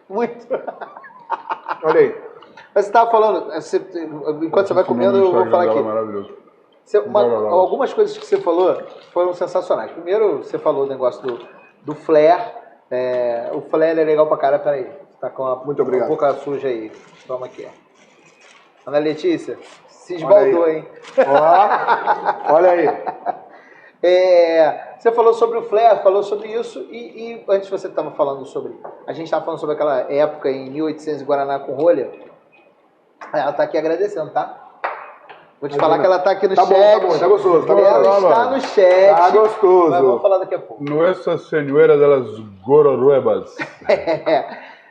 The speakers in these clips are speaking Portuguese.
Muito. Olha aí. Mas você estava falando, enquanto você vai comendo, eu vou falar aqui. Maravilhoso. Algumas coisas que você falou foram sensacionais. Primeiro, você falou o negócio do flare. O flare é legal pra cara. Peraí, tá com Muito obrigado. a boca suja aí. Toma aqui. Ana Letícia, se esbaldou, hein? Olha aí. Você falou sobre o flare, falou sobre isso, e antes você estava falando sobre... A gente estava falando sobre aquela época em 1800 Guaraná com rolha. Ela está aqui agradecendo, tá? Vou te falar que ela está aqui no chat. Tá gostoso. Ela está no chat. Tá gostoso. Mas vamos falar daqui a pouco. Nossa Senhora das Gororuebas.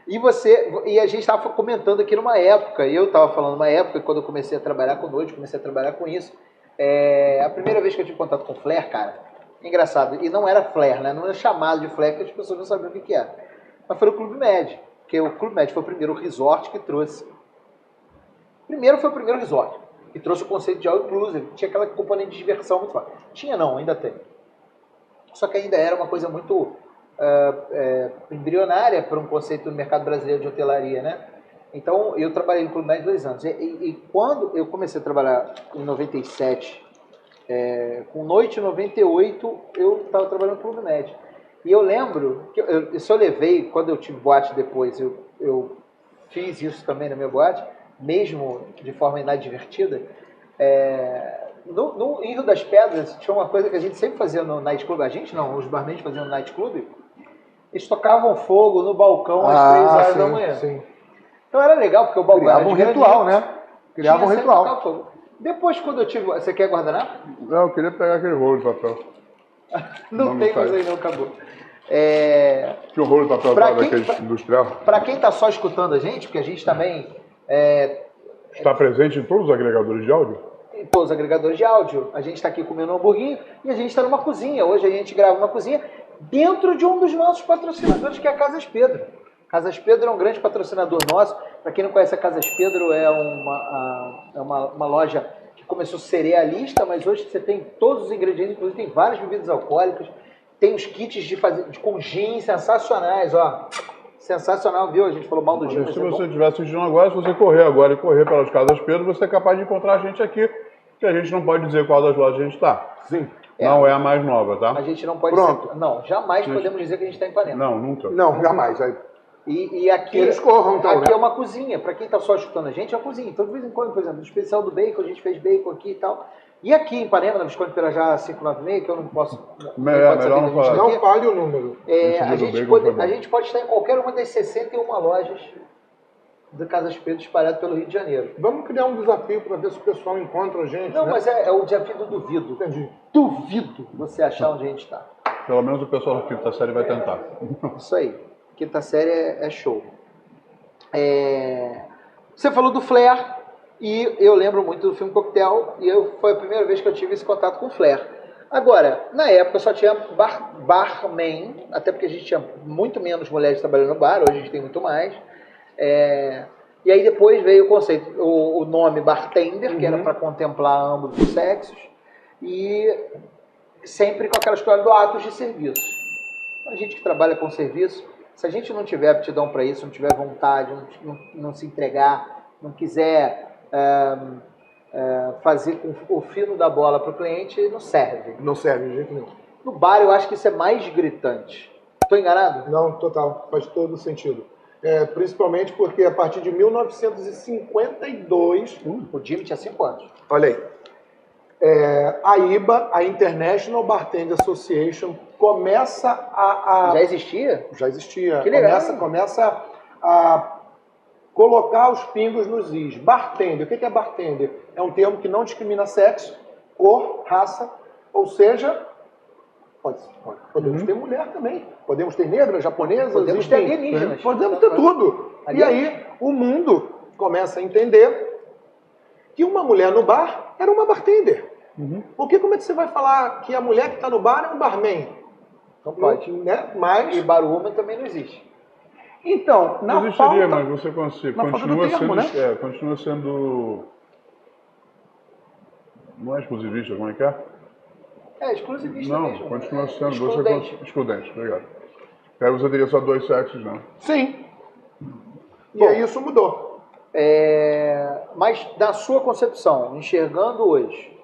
E a gente estava comentando aqui numa época, e eu estava falando numa época, quando eu comecei a trabalhar com noite, comecei a trabalhar com isso. A primeira vez que eu tive contato com flare, cara, engraçado, e não era flare, né? Não era chamado de flare, porque as pessoas não sabiam o que era. Mas foi o Clube Med, porque o Clube Med foi o primeiro resort que trouxe. Primeiro foi o primeiro resort, que trouxe o conceito de all inclusive, tinha aquela componente de diversão muito forte. Tinha não, ainda tem. Só que ainda era uma coisa muito embrionária para um conceito do mercado brasileiro de hotelaria, né? Então, eu trabalhei no Clube Med 2 anos. E quando eu comecei a trabalhar em 97, com noite em 98, eu estava trabalhando no Clube Med. E eu lembro que eu levei, quando eu tive boate depois, eu fiz isso também na minha boate, mesmo de forma inadvertida. No Rio das Pedras, tinha uma coisa que a gente sempre fazia no Night Club. A gente não, os barmans faziam no Night Club. Eles tocavam fogo no balcão às 3 horas da manhã. Sim. Então era legal, porque o balcão criava um ritual, né? Criava um ritual. Depois, quando eu tive... Você quer guardanapo? Não, eu queria pegar aquele rolo de papel. Não tem mais aí, não, acabou. Tinha um rolo de papel daquele industrial. Para quem está só escutando a gente, porque a gente também... Está presente em todos os agregadores de áudio? Em todos os agregadores de áudio. A gente está aqui comendo um hamburguinho e a gente está numa cozinha. Hoje a gente grava na cozinha dentro de um dos nossos patrocinadores, que é a Casas Pedro. Casas Pedro é um grande patrocinador nosso. Para quem não conhece, a Casas Pedro é uma loja que começou cerealista, mas hoje você tem todos os ingredientes, inclusive tem várias bebidas alcoólicas, tem os kits com gin sensacionais, ó. Sensacional, viu? A gente falou mal do gin. Se você estiver assistindo agora, se você correr agora e correr pelas Casas Pedro, você é capaz de encontrar a gente aqui, que a gente não pode dizer qual das lojas a gente está. Sim. Não é a mais nova, tá? A gente não pode Pronto. dizer... Não, jamais podemos dizer que a gente está em Ipanema. Não, nunca. Não, jamais. E aqui, eles corram, então, aqui né? é uma cozinha. Para quem está só escutando a gente, é uma cozinha. Então, de vez em quando, por exemplo, no especial do bacon, a gente fez bacon aqui e tal. E aqui em Ipanema, na Visconde Pirajá 596, que eu não posso... Melhor não falar. Não falhe o número. A gente pode estar em qualquer uma das 61 lojas de Casas Pedro espalhadas pelo Rio de Janeiro. Vamos criar um desafio para ver se o pessoal encontra a gente. Não, né? mas é o desafio do duvido. Entendi. Duvido você achar onde a gente está. Pelo menos o pessoal da quinta série vai tentar. Isso aí. Quinta série é show. Você falou do flare, e eu lembro muito do filme Coquetel, e foi a primeira vez que eu tive esse contato com flare. Agora, na época só tinha barman, até porque a gente tinha muito menos mulheres trabalhando no bar, hoje a gente tem muito mais. E aí depois veio o conceito, o nome bartender, que era para contemplar ambos os sexos, e sempre com aquela história do atos de serviço. A gente que trabalha com serviço, se a gente não tiver aptidão para isso, não tiver vontade, não se entregar, não quiser fazer com o fino da bola para o cliente, não serve. Não serve de jeito nenhum. No bar eu acho que isso é mais gritante. Estou enganado? Não, total. Faz todo sentido. Principalmente porque a partir de 1952... O Jimmy tinha 5 anos. Olha aí. A IBA, a International Bartender Association, começa a... Já existia? Já existia. Que legal. Começa a colocar os pingos nos is. Bartender. O que é bartender? É um termo que não discrimina sexo, cor, raça, ou seja, podemos ter mulher também. Podemos ter negras, japonesas, podemos ter alienígenas. Podemos ter tudo. E aí o mundo começa a entender que uma mulher no bar era uma bartender. Porque como é que você vai falar que a mulher que está no bar é um barman? Não pode. Né? Mas... E barwoman também não existe. Então, na existiria, falta... mas você continua termo, sendo... né? Continua sendo... Não é exclusivista, como é que é? Exclusivista não, mesmo. Não, continua sendo... Excludente. Excludente, obrigado. Aí você teria só 2 sexos, não? Sim. E Bom, aí isso mudou. Mas na sua concepção, enxergando hoje,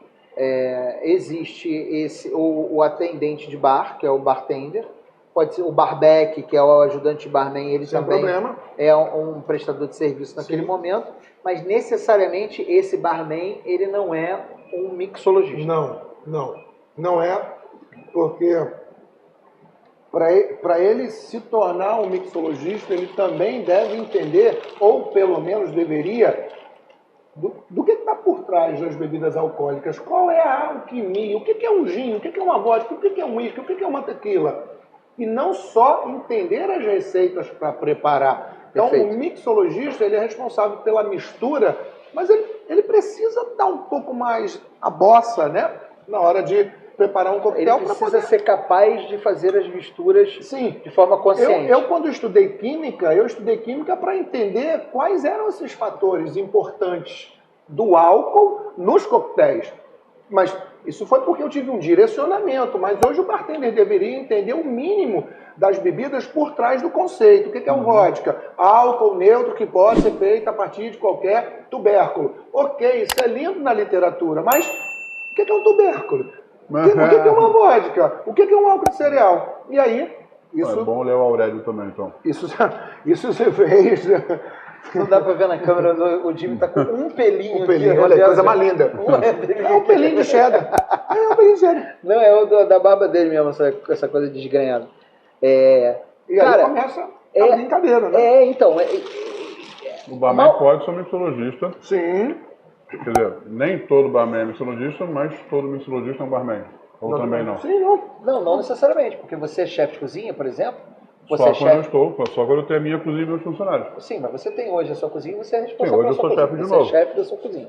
existe o atendente de bar, que é o bartender, pode ser o barback, que é o ajudante de barman, ele Sem também problema. é um prestador de serviço naquele Sim. momento, mas necessariamente esse barman, ele não é um mixologista. Não é, porque para ele se tornar um mixologista, ele também deve entender, ou pelo menos deveria, do que está por trás das bebidas alcoólicas. Qual é a alquimia? O que é um gin? O que é uma vodka? O que é um uísque? O que é uma tequila? E não só entender as receitas para preparar. Então, Perfeito. o mixologista, ele é responsável pela mistura, mas ele precisa dar um pouco mais a bossa, né? Na hora de preparar um Ele coquetel para precisa poder... ser capaz de fazer as misturas Sim. de forma consciente. Eu quando estudei química para entender quais eram esses fatores importantes do álcool nos coquetéis. Mas isso foi porque eu tive um direcionamento, mas hoje o bartender deveria entender o mínimo das bebidas por trás do conceito. O que é um vodka? Álcool neutro que pode ser feito a partir de qualquer tubérculo. Ok, isso é lindo na literatura, mas o que é um tubérculo? O que é uma vodka? O que é um álcool de cereal? E aí, isso... É bom ler o Aurélio também, então. Isso você fez... Não dá pra ver na câmera, o Jimmy tá com um pelinho. Um pelinho, aqui, olha aí, né? coisa mais linda. É um pelinho de cheddar. É um pelinho de cheddar. Não, é o da barba dele mesmo, essa coisa desgrenhada. E Cara, aí começa a brincadeira, né? Então. O barman pode ser mixologista. Sim. Quer dizer, nem todo barman é mixologista, mas todo mixologista é um barman. Ou também não. Sim, não. Não necessariamente, porque você é chefe de cozinha, por exemplo. Você Só é quando eu chefe. estou, só quando eu tenho a minha cozinha e meus funcionários. Sim, mas você tem hoje a sua cozinha e você é responsável Sim, hoje pela eu sua sou cozinha. chefe de Você novo. é chefe da sua cozinha.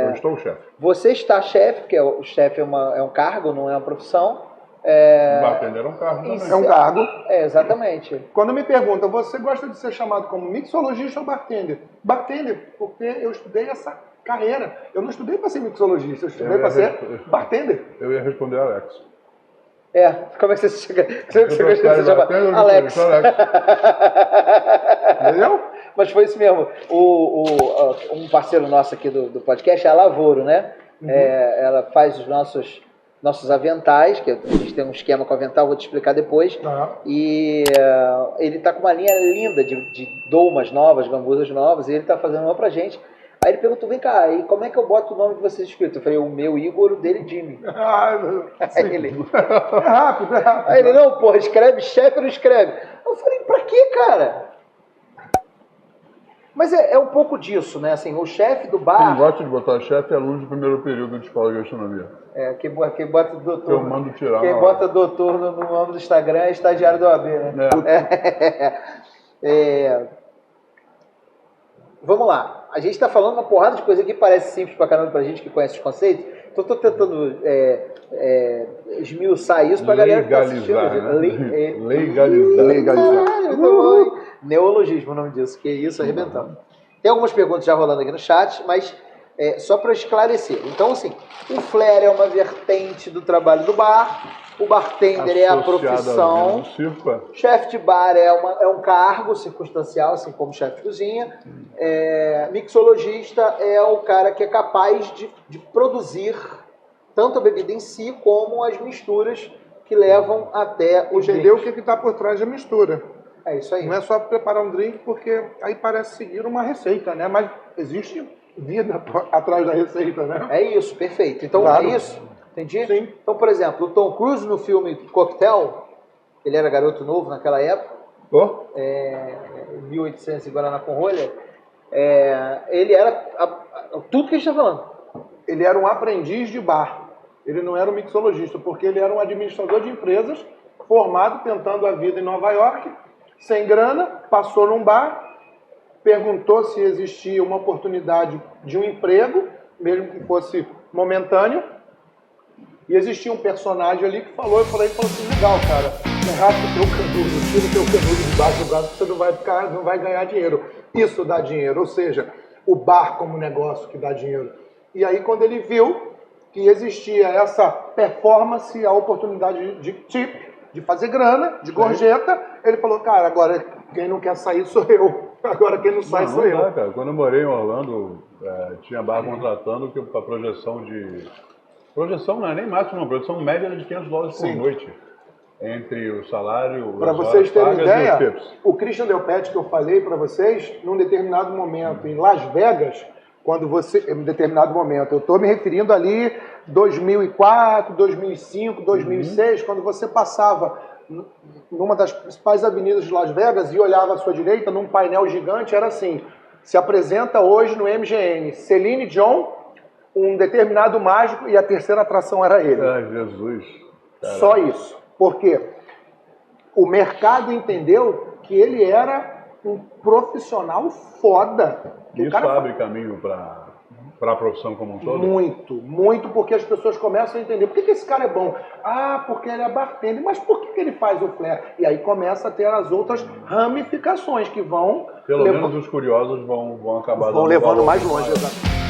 Eu estou o chefe. Você está chefe, porque o chefe é um cargo, não é uma profissão. Bartender é um cargo também. É um cargo. Exatamente. Quando me perguntam, você gosta de ser chamado como mixologista ou bartender? Bartender, porque eu estudei essa carreira. Eu não estudei para ser mixologista, eu estudei para ser bartender. Eu ia responder Alex. Como é que você chega? Você gosta de ser chamado? Alex. Entendeu? Mas foi isso mesmo. Um parceiro nosso aqui do podcast é a Lavoro, né? Ela faz os nossos aventais, que a gente tem um esquema com avental, vou te explicar depois. E ele tá com uma linha linda de domas novas, gambusas novas, e ele tá fazendo uma pra gente. Aí ele perguntou, vem cá, e como é que eu boto o nome de vocês escrito? Eu falei, o meu Igor, o dele Jimmy. Aí ele... É rápido. Aí ele, não, porra, escreve chefe ou não escreve? Eu falei, pra quê, cara? Mas é um pouco disso, né? Assim, o chefe do bar... Quem gosta de botar chefe é aluno de primeiro período de escola de gastronomia. Quem bota doutor... Eu mando tirar Quem na bota doutor no nome do Instagram é estagiário do AB, né? Vamos lá. A gente está falando uma porrada de coisa que parece simples pra caramba pra gente que conhece os conceitos. Então eu tô tentando esmiuçar isso pra galera que tá assistindo. Legalizar. Neologismo o nome disso, que é isso, arrebentando. Tem algumas perguntas já rolando aqui no chat, mas só para esclarecer. Então, assim, o flair é uma vertente do trabalho do bar, o bartender é a profissão, o chefe de bar é um cargo circunstancial, assim como chefe de cozinha, mixologista é o cara que é capaz de produzir tanto a bebida em si, como as misturas que levam até o Entender o que está por trás da mistura. É isso aí. Não é só preparar um drink, porque aí parece seguir uma receita, né? Mas existe vida atrás da receita, né? É isso, perfeito. Então, Claro. É isso. Entendi? Sim. Então, por exemplo, o Tom Cruise no filme Cocktail, ele era garoto novo naquela época, 1800 em Guaraná com rolha, ele era tudo que a gente está falando. Ele era um aprendiz de bar. Ele não era um mixologista, porque ele era um administrador de empresas, formado, tentando a vida em Nova York, sem grana, passou num bar, perguntou se existia uma oportunidade de um emprego, mesmo que fosse momentâneo, e existia um personagem ali que falou, eu falei assim, legal, cara, raspa o teu canudo, tira o teu canudo debaixo do braço, você não vai ganhar dinheiro. Isso dá dinheiro, ou seja, o bar como negócio que dá dinheiro. E aí, quando ele viu que existia essa performance, a oportunidade de tip, de fazer grana, de gorjeta, ele falou, cara, agora quem não quer sair sou eu. Agora quem não sai sou eu. Dá, cara. Quando eu morei em Orlando, tinha bar contratando que a projeção de... Projeção não é nem máximo, não. Projeção média era de $500 por Sim. noite. Entre o salário, Para as vocês horas terem pagas ideia, e os tips. o Christian Del Pet que eu falei para vocês, num determinado momento em Las Vegas, em determinado momento, eu estou me referindo ali 2004, 2005, 2006, quando você passava numa das principais avenidas de Las Vegas e olhava à sua direita, num painel gigante, era assim, se apresenta hoje no MGM Celine Dion, um determinado mágico e a terceira atração era ele. Ai, Jesus. Caramba. Só isso. Porque o mercado entendeu que ele era um profissional foda. Isso abre caminho para a profissão como um todo? Muito, porque as pessoas começam a entender. Por que esse cara é bom? Ah, porque ele é bartender. Mas por que ele faz o flare? E aí começa a ter as outras ramificações que vão... Pelo menos os curiosos vão acabar vão levando mais longe. Exatamente.